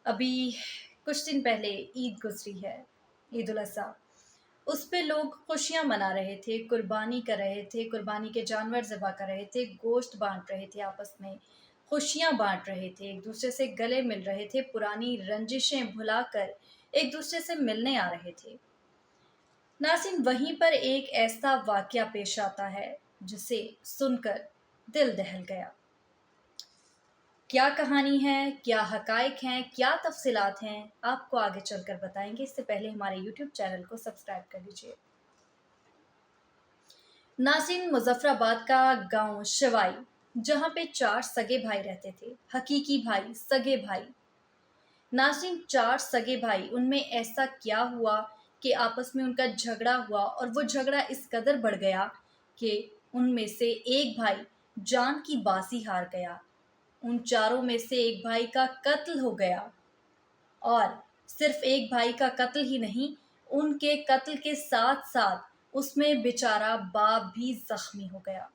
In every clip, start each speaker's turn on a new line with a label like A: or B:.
A: ابھی کچھ دن پہلے عید گزری ہے، عید الاضحیٰ۔ اس پہ لوگ خوشیاں منا رہے تھے، قربانی کر رہے تھے، قربانی کے جانور ذبح کر رہے تھے، گوشت بانٹ رہے تھے، آپس میں خوشیاں بانٹ رہے تھے، ایک دوسرے سے گلے مل رہے تھے، پرانی رنجشیں بھلا کر ایک دوسرے سے ملنے آ رہے تھے۔ ناظرین، وہیں پر ایک ایسا واقعہ پیش آتا ہے جسے سن کر دل دہل گیا۔ کیا کہانی ہے، کیا حقائق ہیں، کیا تفصیلات ہیں، آپ کو آگے چل کر بتائیں گے۔ اس سے پہلے ہمارے یوٹیوب چینل کو سبسکرائب کر لیجیے۔ ناظرین، مظفر آباد کا گاؤں شوائی، جہاں پہ 4 سگے بھائی رہتے تھے، حقیقی بھائی، سگے بھائی۔ ناظرین، 4 سگے بھائی، ان میں ایسا کیا ہوا کہ آپس میں ان کا جھگڑا ہوا، اور وہ جھگڑا اس قدر بڑھ گیا کہ ان میں سے ایک بھائی جان کی بازی ہار گیا۔ ان چاروں میں سے ایک بھائی کا قتل ہو گیا، اور صرف ایک بھائی کا قتل ہی نہیں، ان کے قتل کے ساتھ ساتھ اس میں بیچارہ باپ بھی زخمی ہو گیا۔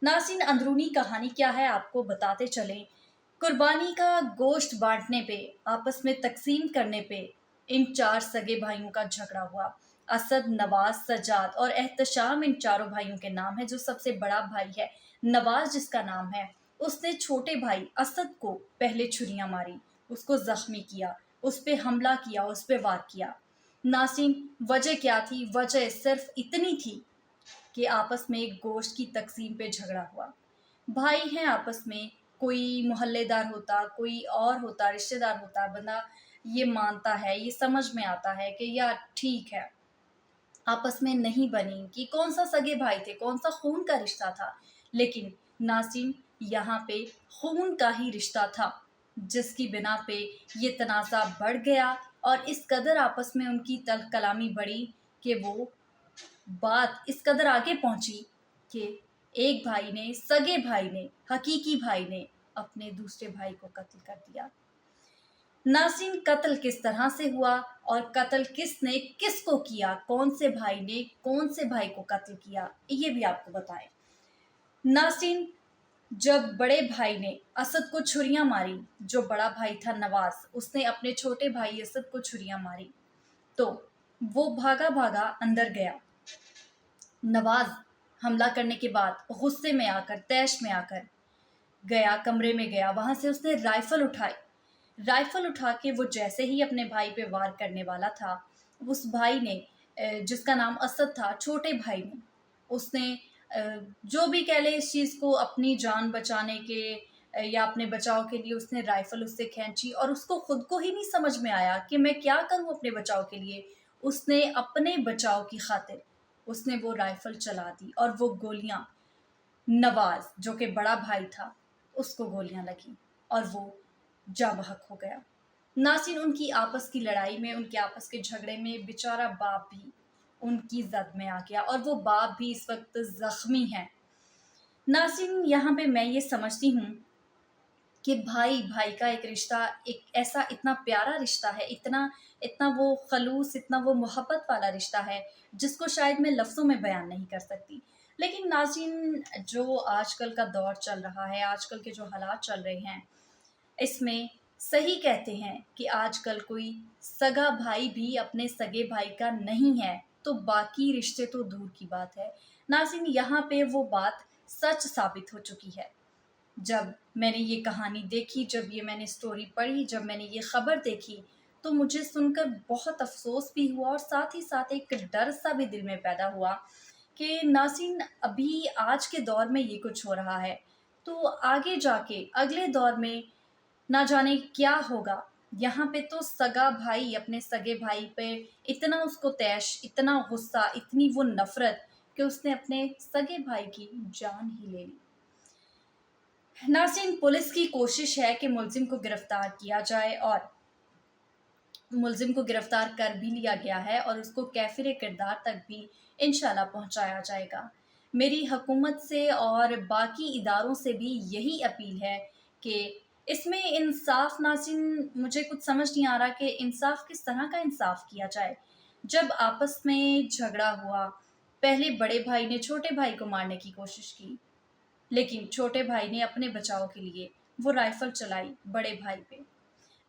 A: ناظرین، اندرونی کہانی کیا ہے آپ کو بتاتے چلیں۔ قربانی کا گوشت بانٹنے پہ، آپس میں تقسیم کرنے پہ ان 4 سگے بھائیوں کا جھگڑا ہوا۔ اسد، نواز، سجاد اور احتشام ان چاروں بھائیوں کے نام ہے۔ جو سب سے بڑا بھائی ہے نواز، جس کا نام ہے، اس نے چھوٹے بھائی اسد کو پہلے چھریاں ماری، اس کو زخمی کیا، اس پہ حملہ کیا، اس پہ وار کیا۔ ناظرین، وجہ کیا تھی؟ وجہ صرف اتنی تھی کہ آپس میں ایک گوشت کی تقسیم پہ جھگڑا ہوا۔ بھائی ہیں آپس میں، کوئی محلے دار ہوتا، کوئی اور ہوتا، رشتہ دار ہوتا، بندہ یہ مانتا ہے، یہ سمجھ میں آتا ہے کہ یار ٹھیک ہے، آپس میں نہیں بنی کہ کون سا سگے بھائی تھے، کون سا خون کا رشتہ تھا۔ لیکن ناظرین، یہاں پہ خون کا ہی رشتہ تھا، جس کی بنا پہ یہ تنازع بڑھ گیا، اور اس قدر آپس میں ان کی تلخ کلامی بڑھی کہ وہ بات اس قدر آگے پہنچی کہ ایک بھائی نے، سگے بھائی نے، حقیقی بھائی نے اپنے دوسرے بھائی کو قتل کر دیا۔ ناظرین، قتل کس طرح سے ہوا، اور قتل کس نے کس کو کیا، کون سے بھائی نے کون سے بھائی کو قتل کیا، یہ بھی آپ کو بتائیں۔ ناظرین، جب بڑے بھائی نے اسد کو چھریاں ماری، جو بڑا بھائی تھا نواز، اس نے اپنے چھوٹے بھائی اسد کو چھریاں ماری، تو وہ بھاگا بھاگا اندر گیا۔ نواز حملہ کرنے کے بعد غصے میں آ کر، طیش میں آ کر گیا، کمرے میں گیا، وہاں سے اس نے رائفل اٹھائی۔ رائفل اٹھا کے وہ جیسے ہی اپنے بھائی پہ وار کرنے والا تھا، اس بھائی نے، جس کا نام اسد تھا، چھوٹے بھائی نے، اس نے جو بھی کہہ لے اس چیز کو، اپنی جان بچانے کے یا اپنے بچاؤ کے لیے اس نے رائفل اس سے کھینچی، اور اس کو خود کو ہی نہیں سمجھ میں آیا کہ میں کیا کروں اپنے بچاؤ کے لیے۔ اس نے اپنے بچاؤ کی خاطر اس نے وہ رائفل چلا دی، اور وہ گولیاں، نواز جو کہ بڑا بھائی تھا، اس کو گولیاں لگیں، اور وہ جاں بحق ہو گیا۔ ناظرین، ان کی آپس کی لڑائی میں، ان کے آپس کے جھگڑے میں بیچارہ باپ بھی ان کی زد میں آ گیا، اور وہ باپ بھی اس وقت زخمی ہے۔ ناظرین، یہاں پہ میں یہ سمجھتی ہوں کہ بھائی بھائی کا ایک رشتہ، ایک ایسا اتنا پیارا رشتہ ہے، اتنا وہ خلوص، اتنا وہ محبت والا رشتہ ہے، جس کو شاید میں لفظوں میں بیان نہیں کر سکتی۔ لیکن ناظرین، جو آج کل کا دور چل رہا ہے، آج کل کے جو حالات چل رہے ہیں، اس میں صحیح کہتے ہیں کہ آج کل کوئی سگا بھائی بھی اپنے سگے بھائی کا نہیں ہے، تو باقی رشتے تو دور کی بات ہے۔ ناظرین، یہاں پہ وہ بات سچ ثابت ہو چکی ہے۔ جب میں نے یہ کہانی دیکھی، جب یہ میں نے سٹوری پڑھی، جب میں نے یہ خبر دیکھی، تو مجھے سن کر بہت افسوس بھی ہوا، اور ساتھ ہی ساتھ ایک ڈر سا بھی دل میں پیدا ہوا کہ ناظرین، ابھی آج کے دور میں یہ کچھ ہو رہا ہے، تو آگے جا کے اگلے دور میں نہ جانے کیا ہوگا۔ یہاں پہ تو سگا بھائی اپنے سگے بھائی پہ اتنا اس کو طیش، اتنا غصہ، اتنی وہ نفرت کہ اس نے اپنے سگے بھائی کی جان ہی لے لی۔ ناظرین، پولیس کی کوشش ہے کہ ملزم کو گرفتار کیا جائے، اور ملزم کو گرفتار کر بھی لیا گیا ہے، اور اس کو کیفر کردار تک بھی انشاءاللہ پہنچایا جائے گا۔ میری حکومت سے اور باقی اداروں سے بھی یہی اپیل ہے کہ اس میں انصاف، ناظرین مجھے کچھ سمجھ نہیں آ رہا کہ انصاف کس طرح کا انصاف کیا جائے۔ جب آپس میں جھگڑا ہوا، پہلے بڑے بھائی نے چھوٹے بھائی کو مارنے کی کوشش کی، لیکن چھوٹے بھائی نے اپنے بچاؤ کے لیے وہ رائفل چلائی بڑے بھائی پہ۔